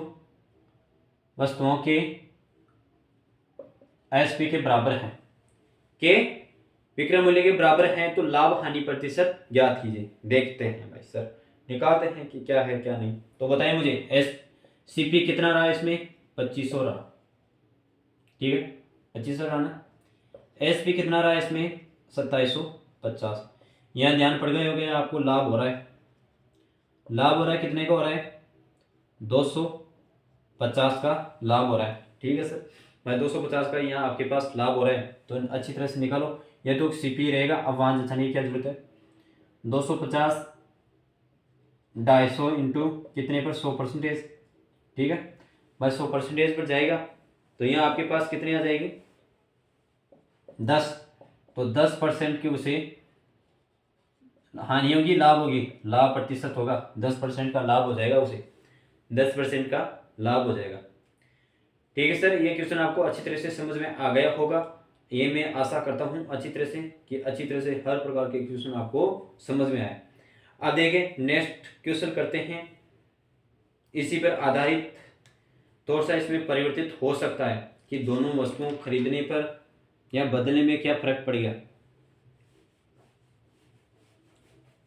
A: वस्तुओं के एसपी के बराबर है, के विक्रय मूल्य के बराबर है, तो लाभ हानि प्रतिशत ज्ञात कीजिए। देखते हैं भाई सर, निकालते हैं कि क्या है क्या नहीं। तो बताएं मुझे एस सीपी कितना रहा इसमें 2500 रहा, ठीक है 2500 रहा ना। एसपी कितना रहा इसमें 2750। यहाँ ध्यान पड़ गए हो गया आपको, लाभ हो रहा है, लाभ हो रहा है, कितने का हो रहा है 250 का लाभ हो रहा है, ठीक है सर। मैं 250 का यहाँ आपके पास लाभ हो रहा है, तो अच्छी तरह से निकालो। ये तो सीपी रहेगा, अब वहाँ जाने की क्या जरूरत है। 250 250 इंटू कितने पर 100%, ठीक है भाई 100% पर जाएगा, तो यहाँ आपके पास कितने आ जाएगी 10, तो 10% की उसे हानि होगी, लाभ होगी, लाभ प्रतिशत होगा, 10% का लाभ हो जाएगा उसे, 10% का लाभ हो जाएगा, ठीक है सर। ये क्वेश्चन आपको अच्छी तरह से समझ में आ गया होगा, ये मैं आशा करता हूँ अच्छी तरह से कि अच्छी तरह से हर प्रकार के क्वेश्चन आपको समझ में आए। अब देखें नेक्स्ट क्वेश्चन करते हैं, इसी पर आधारित थोड़ा सा इसमें परिवर्तित हो सकता है कि दोनों वस्तुओं खरीदने पर या बदलने में क्या फर्क पड़ेगा।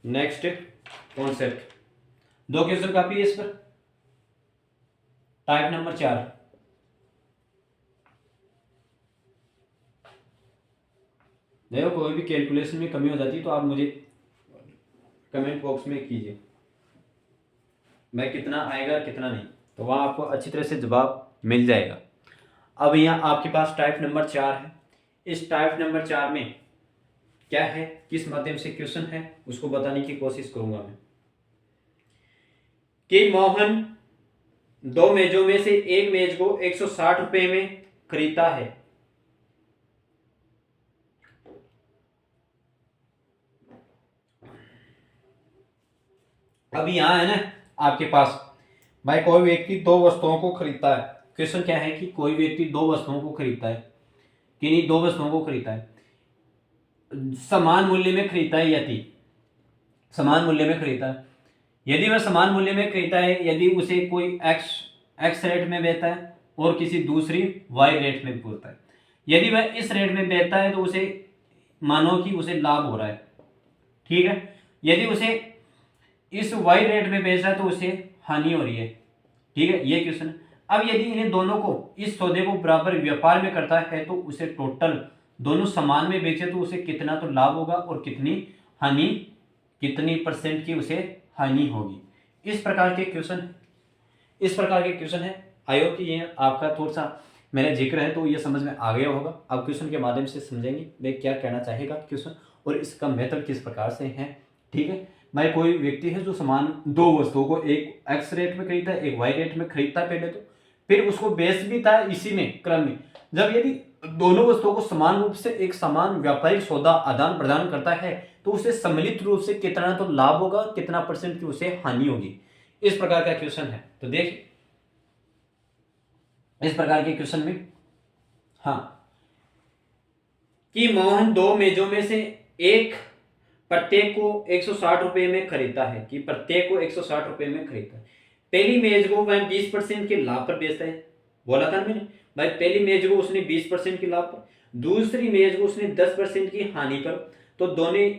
A: नेक्स्ट कॉन्सेप्ट, 2 क्वेश्चन काफी है इस पर। टाइप नंबर 4, देखो कोई भी कैलकुलेशन में कमी हो जाती है तो आप मुझे कमेंट बॉक्स में कीजिए, मैं कितना आएगा कितना नहीं, तो वहाँ आपको अच्छी तरह से जवाब मिल जाएगा। अब यहाँ आपके पास टाइप नंबर 4 है, इस टाइप नंबर 4 में क्या है, किस माध्यम से क्वेश्चन है उसको बताने की कोशिश करूंगा मैं। कि मोहन 2 मेजों में से एक मेज को 160 रुपए में खरीदता है, अब यहां है ना आपके पास भाई कोई व्यक्ति दो वस्तुओं को खरीदता है। क्वेश्चन क्या है कि कोई व्यक्ति दो वस्तुओं को खरीदता है, किन्हीं दो वस्तुओं को खरीदता है, समान मूल्य में खरीदता है, यदि समान मूल्य में खरीदता है, यदि वह समान मूल्य में खरीदता है, यदि उसे कोई एक्स रेट में बेचता है और किसी दूसरी वाई रेट में बेचता है, यदि वह इस रेट में बेचता है तो उसे मानो कि उसे लाभ हो रहा है, ठीक है। यदि उसे इस वाई रेट में बेच रहा है तो उसे हानि हो रही है, ठीक है। ये क्वेश्चन। अब यदि इन्हें दोनों को, इस सौदे को बराबर व्यापार में करता है तो उसे टोटल दोनों समान में बेचे तो उसे कितना तो लाभ होगा और कितनी हानि, कितनी परसेंट की उसे हानि होगी। इस प्रकार के क्वेश्चन है। आई होप कि ये आपका थोड़ा सा मैंने जिक्र है तो ये समझ में आ गया होगा। अब क्वेश्चन के माध्यम से समझेंगे वे क्या कहना चाहेगा क्वेश्चन और इसका मेथड किस प्रकार से है, ठीक है। भाई कोई व्यक्ति है जो समान दो वस्तुओं को एक एक्स रेट में खरीदता है, एक वाई रेट में खरीदता है पहले तो, फिर उसको बेच भी था इसी में क्रम में। जब यदि दोनों वस्तुओं को समान रूप से एक समान व्यापारिक सौदा आदान प्रदान करता है तो उसे सम्मिलित रूप से कितना तो लाभ होगा, कितना परसेंट की उसे हानि होगी। इस प्रकार का क्वेश्चन है। तो देखिए इस प्रकार के क्वेश्चन में, हाँ, कि मोहन दो मेजों में से एक प्रत्येक को 160 रुपए में खरीदता है, कि प्रत्येक को 160 रुपए में खरीदता है। पहली मेज को वह 20% के लाभ पर बेचता है, बोला था मैंने भाई, पहली मेज को उसने 20% के लाभ पर, दूसरी मेज को उसने 10% की हानि पर। तो दोनों,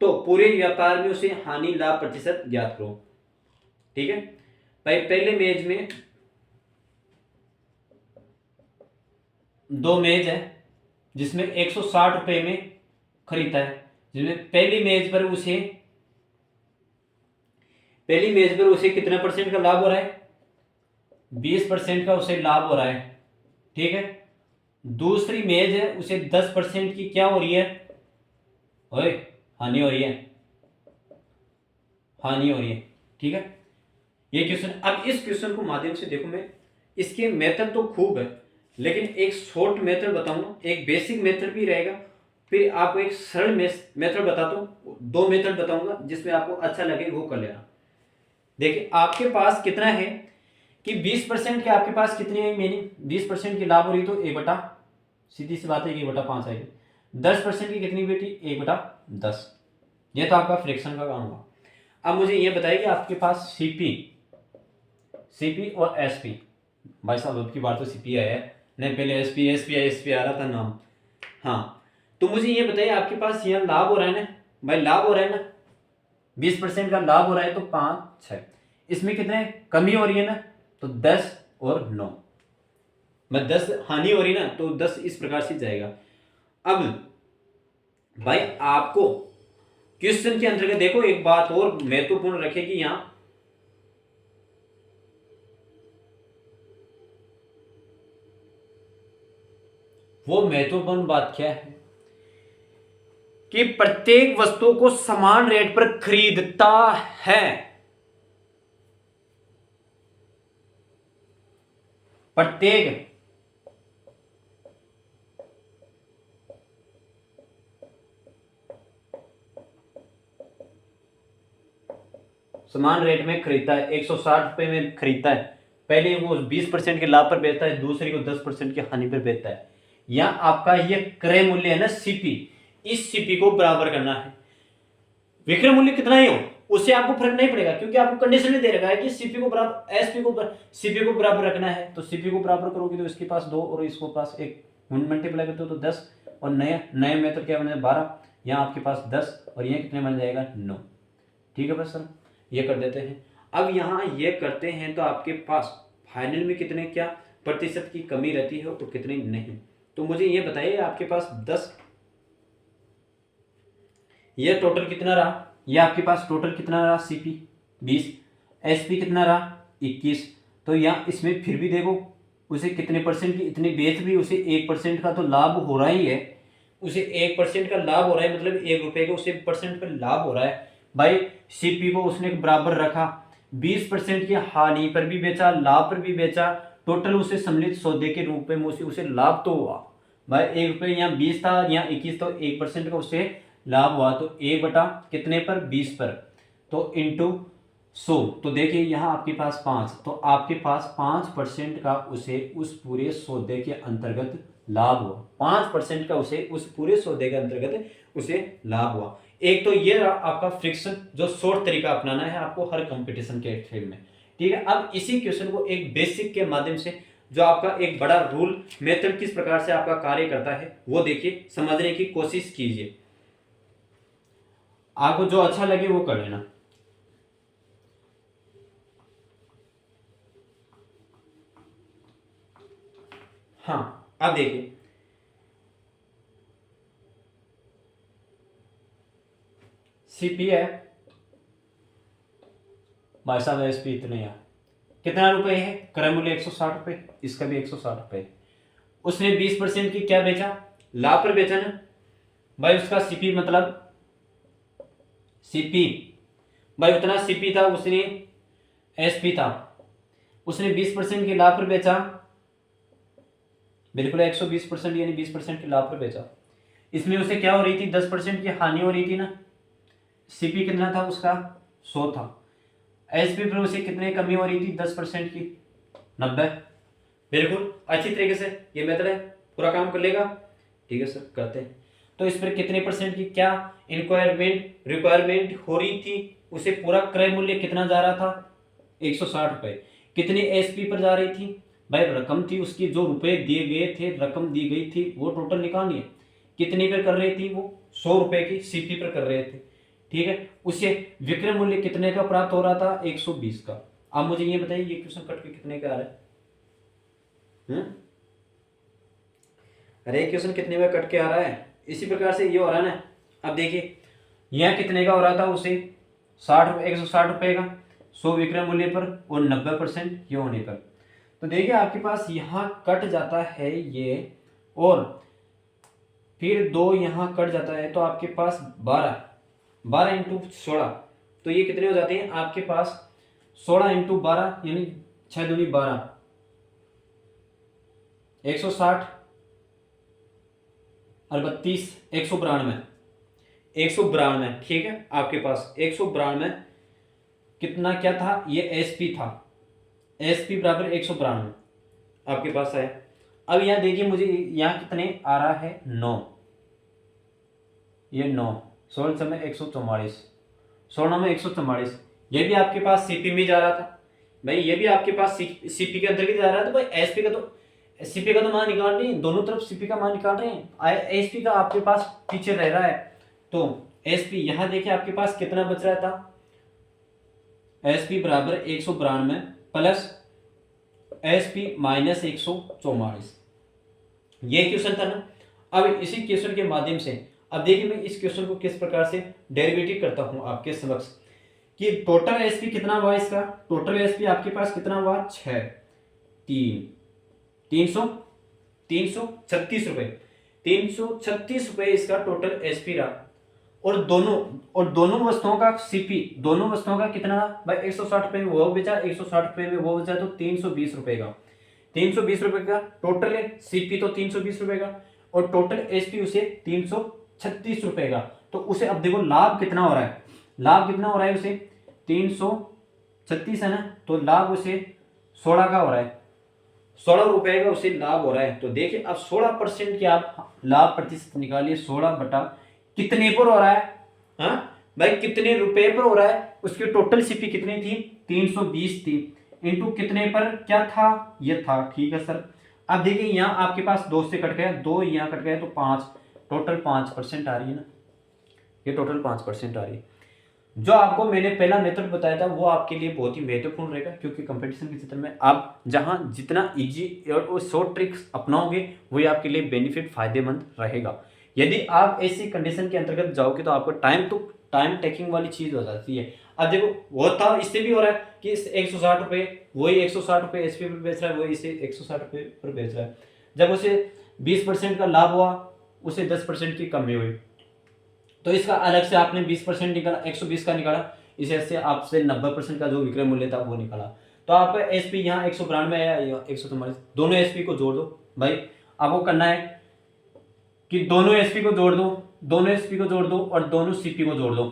A: तो पूरे व्यापार में उसे हानि लाभ प्रतिशत ज्ञात करो, ठीक है। भाई पहले मेज में दो मेज है जिसमें 160 रुपए में खरीदता है, जिसमें पहली मेज पर उसे कितना परसेंट का लाभ हो रहा है, 20% का उसे लाभ हो रहा है, ठीक है। दूसरी मेज है उसे 10% की क्या हो रही है, ओए हानि हो रही है, ठीक है। ये क्वेश्चन। अब इस क्वेश्चन को माध्यम से देखो, मैं इसके मेथड तो खूब है लेकिन एक शॉर्ट मेथड बताऊंगा, एक बेसिक मेथड भी रहेगा, फिर आपको एक सरल मेथड बताता हूँ, दो मेथड बताऊंगा जिसमें आपको अच्छा लगे वो कर लेना। देखिए आपके पास कितना है कि 20% के आपके पास कितनी है मीनिंग, 20% की लाभ हो रही तो ए बटा, सीधी सी बात है कि 1/5 आएगी। 10% की कितनी बेटी, 1/10। ये तो आपका फ्रैक्शन का काम होगा। अब मुझे ये बताइए कि आपके पास सीपी और एसपी, भाई साहब अब की बार तो सीपी आया है, नहीं पहले एसपी आ रहा था नाम। हाँ तो मुझे ये बताइए आपके पास यहाँ लाभ हो रहा है ना, भाई लाभ हो रहा है ना, 20% का लाभ हो रहा है तो 5 6, इसमें कितने कमी हो रही है ना, तो 10 और 9, मैं 10 हानि हो रही ना तो 10 इस प्रकार से जाएगा। अब भाई आपको क्वेश्चन के अंतर्गत देखो एक बात और महत्वपूर्ण रखेगी यहां, वो महत्वपूर्ण बात क्या है कि प्रत्येक वस्तु को समान रेट पर खरीदता है, प्रत्येक समान रेट में खरीदता है, 160 रुपए में खरीदता है, पहले वो 20% के लाभ पर बेचता है, दूसरी को 10% की हानि पर बेचता है। या आपका ये क्रय मूल्य है ना सीपी, इस सीपी को बराबर करना है, विक्रय मूल्य कितना ही हो उससे आपको फर्क नहीं पड़ेगा क्योंकि आपको कंडीशन में दे रखा है कि सीपी को बराबर सीपी को बराबर रखना है। तो सीपी को बराबर करोगे तो इसके पास 2 और इसको पास 1, मल्टीप्लाई करते हो तो 10 और नए मेथड क्या बने 12, यहाँ आपके पास 10 और यहाँ कितने बन जाएगा 9, ठीक है बस सर ये कर देते हैं। अब यहाँ ये करते हैं तो आपके पास फाइनल में कितने क्या प्रतिशत की कमी रहती है और कितनी नहीं। तो मुझे ये बताइए आपके पास 10, ये टोटल कितना रहा, ये आपके पास टोटल कितना रहा सीपी 20, एसपी कितना रहा 21। तो यहाँ इसमें फिर भी देखो उसे कितने परसेंट की इतनी बेच भी उसे 1% का तो लाभ हो रहा ही है, उसे 1% का लाभ हो रहा है, मतलब 1 रुपये का उसे 1% पर लाभ हो रहा है। भाई सीपी को उसने बराबर रखा, 20% की हानि पर भी बेचा, लाभ पर भी बेचा, टोटल उसे सम्मिलित सौदे के रूप में उसे लाभ तो हुआ। भाई 1 रुपये यहाँ 20 था, यहाँ 21, तो 1% का उसे लाभ हुआ, तो 1 बटा कितने पर 20 पर, तो इंटू 100, तो देखिए यहाँ आपके पास 5, तो आपके पास 5% का उसे उस पूरे सौदे के अंतर्गत लाभ हुआ। 5% का उसे उस पूरे सौदे के अंतर्गत उसे लाभ हुआ। एक तो ये रहा आपका फ्रिक्शन, जो शॉर्ट तरीका अपनाना है आपको हर कंपटीशन के फील्ड में। ठीक है, अब इसी क्वेश्चन को एक बेसिक के माध्यम से, जो आपका एक बड़ा रूल मेथड किस प्रकार से आपका कार्य करता है वो देखिए, समझने की कोशिश कीजिए। आपको जो अच्छा लगे वो कर लेना। हाँ, अब देखिए सीपी है भाई साहब, एसपी इतने यार, कितना रुपए है, क्रय मूल्य 160 रुपए, इसका भी 160 रुपए। उसने 20% की क्या बेचा, लाभ पर बेचा ना भाई। उसका सीपी मतलब सीपी भाई उतना सीपी था, उसने एसपी था, उसने 20% के लाभ पर बेचा, बिल्कुल 120% यानी 20% के लाभ पर बेचा। इसमें उसे क्या हो रही थी, 10% की हानि हो रही थी ना। सीपी कितना था उसका, 100 था। एसपी पर उसे कितने कमी हो रही थी, 10% की, 90। बिल्कुल अच्छी तरीके से ये मेथड है, पूरा काम कर लेगा। ठीक है सर, करते हैं। तो इस पर कितने परसेंट की क्या रिक्वायरमेंट हो रही थी, उसे पूरा क्रय मूल्य कितना जा रहा था, 160 रुपए। कितने एसपी पर जा रही थी भाई, रकम थी उसकी, जो रुपए दिए गए थे, रकम दी गई थी, वो टोटल निकालनी है। कितनी पर कर रही थी वो, 100 रुपए की सीपी पर कर रहे थे। ठीक है, उसे विक्रय मूल्य कितने का प्राप्त हो रहा था, 120 का। अब मुझे ये बताइए ये क्वेश्चन कट के कितने का आ रहा है। अरे क्वेश्चन कितने में कट के आ रहा है, इसी प्रकार से ये हो रहा है ना। अब देखिए यहाँ कितने का हो रहा था उसे, 60 रुपये, 160 रुपये का, 100 विक्रय मूल्य पर और 90% ये होने पर। तो देखिए आपके पास यहाँ कट जाता है ये, और फिर 2 यहाँ कट जाता है, तो आपके पास 12 तो ये कितने हो जाते हैं आपके पास, 16 × 12 यानी 6 दूनी 12, 160 और 32, 192। ठीक है, आपके पास 192 कितना क्या था, ये एसपी था, एसपी बराबर 192 आपके पास है। अब यहाँ देखिए मुझे यहाँ कितने आ रहा है, 9, ये 9, 16 समय 144, 16 में 144, ये भी आपके पास सीपी में जा रहा था भाई, ये भी आपके पास सीपी के अंदर जा रहा है। तो भाई एसपी का तो, सीपी का तो मान निकाल रहे हैं, दोनों तरफ सीपी का मान निकाल रहे हैं, एसपी का आपके पास पीछे रह रहा है। तो एसपी यहाँ देखिए आपके पास कितना बच रहा था, एसपी बराबर 192 प्लस एसपी माइनस 144, ये क्वेश्चन था ना। अब इसी क्वेश्चन के माध्यम से अब देखिए मैं इस क्वेश्चन को किस प्रकार से डेरिवेटिव करता हूं आपके समक्ष, कि टोटल एसपी कितना हुआ, इसका टोटल एसपी आपके पास कितना हुआ, 6, 336 रुपए, 336 रुपए इसका टोटल एसपी रहा। और दोनों वस्तुओं का सीपी, दोनों वस्तुओं का कितना भाई, 160 रुपए में वो बेचा, 160 रुपए में वो बेचा, तो 320 रुपए का, 320 रुपए का टोटल है। सीपी तो 320 रुपए का, और टोटल एसपी उसे 336 रुपए का। तो उसे अब देखो लाभ कितना हो रहा है, लाभ कितना हो रहा है उसे, 336 है ना, तो लाभ उसे 16 का हो रहा है, 16 रुपए का उसे लाभ हो रहा है। तो देखिए अब 16% की आप लाभ प्रतिशत निकालिए, 16 बटा कितने पर हो रहा है, हाँ भाई कितने रुपए पर हो रहा है, उसकी टोटल सीपी कितनी थी, 320 थी, इंटू कितने पर क्या था, ये था। ठीक है सर, अब देखिए यहाँ आपके पास 2 से कट गया, 2 यहाँ कट गया, तो 5, टोटल 5% आ रही है ना, ये टोटल 5% आ रही है। जो आपको मैंने पहला मेथड बताया था वो आपके लिए बहुत ही महत्वपूर्ण रहेगा, क्योंकि कंपटीशन के क्षेत्र में आप जहां जितना इजी और शॉर्ट ट्रिक्स अपनाओगे वही आपके लिए बेनिफिट फायदेमंद रहेगा। यदि आप ऐसी कंडीशन के अंतर्गत जाओगे तो आपको टाइम टेकिंग वाली चीज हो जाती है। अब देखो वो था, इससे भी हो रहा है कि 160 रुपये, वही 160 रुपये एसपी पर बेच रहा है, वही इसे 160 रुपये पर बेच रहा है। जब उसे 20% का लाभ हुआ, उसे 10% की कमी हुई, तो इसका अलग से आपने 20% निकाला, 120 का निकाला, इस ऐसे आपसे 90% का जो विक्रय मूल्य था वो निकाला। तो आपका एसपी यहाँ 192 है या 144, दोनों एसपी को जोड़ दो भाई। आपको करना है कि दोनों एसपी को जोड़ दो, दोनों एसपी को जोड़ दो और दोनों सीपी को जोड़ दो,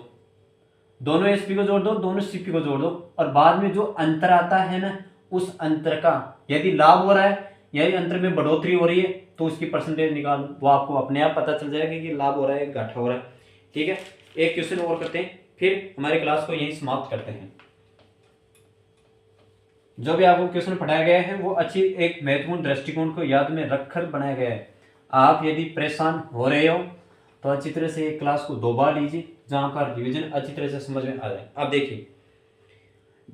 A: दोनों एसपी को जोड़ दो, दोनों सीपी को जोड़ दो, और बाद में जो अंतर आता है ना, उस अंतर का यदि लाभ हो रहा है या अंतर में बढ़ोतरी हो रही है तो उसकी परसेंटेज निकालो, वो आपको अपने आप पता चल जाएगा कि लाभ हो रहा है घाटा हो रहा है। ठीक है, एक क्वेश्चन और करते हैं, फिर हमारी क्लास को यहीं समाप्त करते हैं। जो भी आपको क्वेश्चन पढ़ाया गया है वो अच्छी एक महत्वपूर्ण दृष्टिकोण को याद में रखकर बनाया गया है। आप यदि परेशान हो रहे हो तो अच्छी तरह से एक क्लास को 2 बार लीजिए, जहां पर रिवीजन अच्छी तरह से समझ में आ जाए। अब देखिए,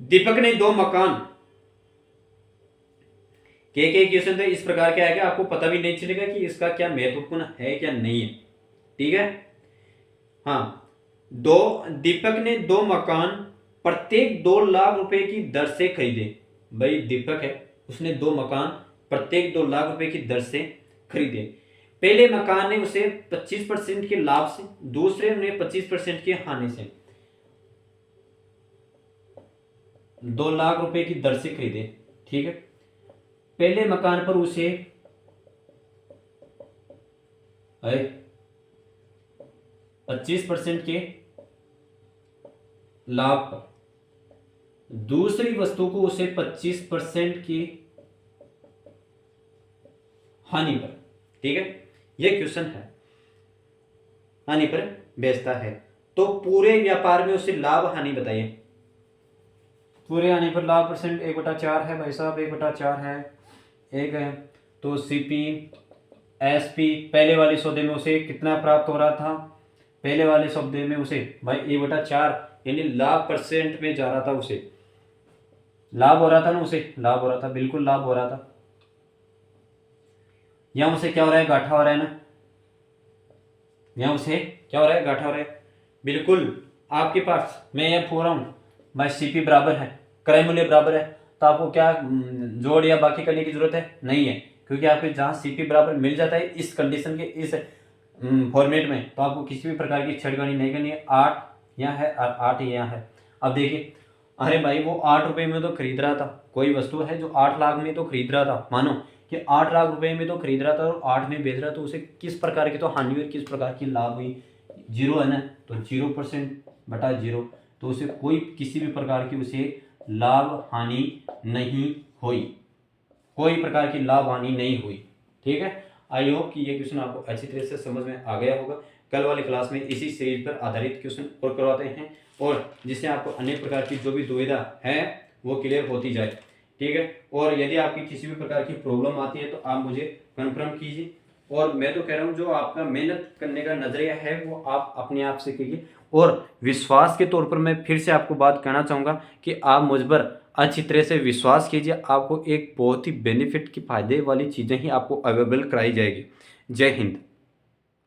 A: दीपक ने 2 मकान, के क्वेश्चन तो इस प्रकार के आएगा, आपको पता भी नहीं चलेगा कि इसका क्या महत्वपूर्ण है क्या नहीं है। ठीक है, हाँ, दीपक ने 2 मकान प्रत्येक 2 लाख रुपए की दर से खरीदे। भाई दीपक है, उसने 2 मकान प्रत्येक 2 लाख रुपए की दर से खरीदे। पहले मकान ने उसे 25% के लाभ से, दूसरे ने 25% की हानि से 2 लाख रुपए की दर से खरीदे। ठीक है, पहले मकान पर उसे 25% के लाभ पर, दूसरी वस्तु को उसे 25% की हानि पर। ठीक है, यह क्वेश्चन है, हानि पर बेचता है, तो पूरे व्यापार में उसे लाभ हानि बताइए। पूरे हानि पर लाभ परसेंट 1/4 है भाई साहब, 1/4 है, एक है। तो सीपी एसपी, पहले वाले सौदे में उसे कितना प्राप्त हो रहा था, पहले वाले सौदे में उसे भाई 1/4 यानी लाभ परसेंट में जा रहा था, उसे लाभ हो रहा था ना, उसे लाभ हो रहा था, बिल्कुल लाभ हो रहा था। यहां उसे क्या हो रहा है, घाटा हो रहा है ना, यहां उसे क्या हो रहा है, घाटा हो रहा है। बिल्कुल आपके पास मैं यह बोल रहा हूं भाई, सीपी बराबर है, क्रय मूल्य बराबर है, तो आपको क्या जोड़ या बाकी करने की जरूरत है, नहीं है, क्योंकि आपको जहां सीपी बराबर मिल जाता है इस कंडीशन के, इस फॉर्मेट में, तो आपको किसी भी प्रकार की छेड़खानी नहीं करनी है। 8 यहाँ है और 8 यहाँ है। अब देखिए, अरे भाई वो 8 रुपए में तो खरीद रहा था, कोई वस्तु है जो 8 लाख में तो खरीद रहा था, मानो कि 8 लाख रुपए में तो खरीद रहा था और 8 में बेच रहा, तो उसे किस प्रकार की तो हानि हुई, किस प्रकार की लाभ हुई, 0 है ना, तो 0%/0, तो उसे कोई किसी भी प्रकार की उसे लाभ हानि नहीं हुई, कोई प्रकार की लाभ हानि नहीं हुई। ठीक है, आई होप कि ये क्वेश्चन आपको अच्छी तरह से समझ में आ गया होगा। कल वाली क्लास में इसी सीरीज पर आधारित क्वेश्चन और करवाते हैं, और जिससे आपको अनेक प्रकार की जो भी दुविधा है वो क्लियर होती जाए। ठीक है, और यदि आपकी किसी भी प्रकार की प्रॉब्लम आती है तो आप मुझे कन्फर्म कीजिए, और मैं तो कह रहा हूँ जो आपका मेहनत करने का नजरिया है वो आप अपने आप से कीजिए। और विश्वास के तौर पर मैं फिर से आपको बात कहना चाहूँगा कि आप मुझ पर अच्छी तरह से विश्वास कीजिए, आपको एक बहुत ही बेनिफिट की फायदे वाली चीज़ें ही आपको अवेलेबल कराई जाएगी। जय हिंद।